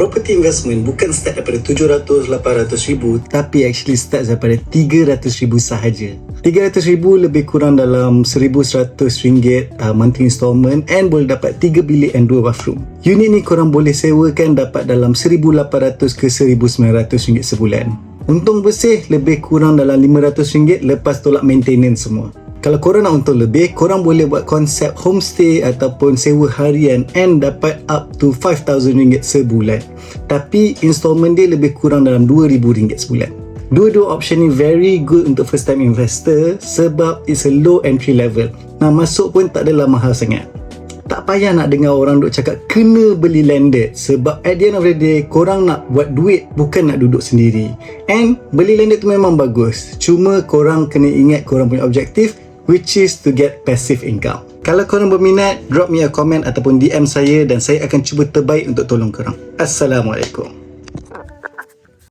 Property investment bukan start daripada 700-800 ribu, tapi actually start daripada 300 ribu sahaja. 300 ribu lebih kurang dalam 1,100 ringgit monthly installment, and boleh dapat 3 bilik and 2 bathroom. Unit ni korang boleh sewakan dapat dalam 1,800 ke 1,900 ringgit sebulan. Untung bersih lebih kurang dalam 500 ringgit lepas tolak maintenance semua. Kalau korang nak untung lebih, korang boleh buat konsep homestay ataupun sewa harian and dapat up to 5,000 ringgit sebulan. Tapi installment dia lebih kurang dalam 2,000 ringgit sebulan. Dua-dua option ni very good untuk first time investor sebab it's a low entry level. Nah, masuk pun tak adalah mahal sangat. Tak payah nak dengar orang duk cakap kena beli landed, sebab at the end of the day korang nak buat duit, bukan nak duduk sendiri. And beli landed tu memang bagus, cuma korang kena ingat korang punya objektif, which is to get passive income. Kalau korang berminat, drop me a comment ataupun DM saya dan saya akan cuba terbaik untuk tolong korang. Assalamualaikum.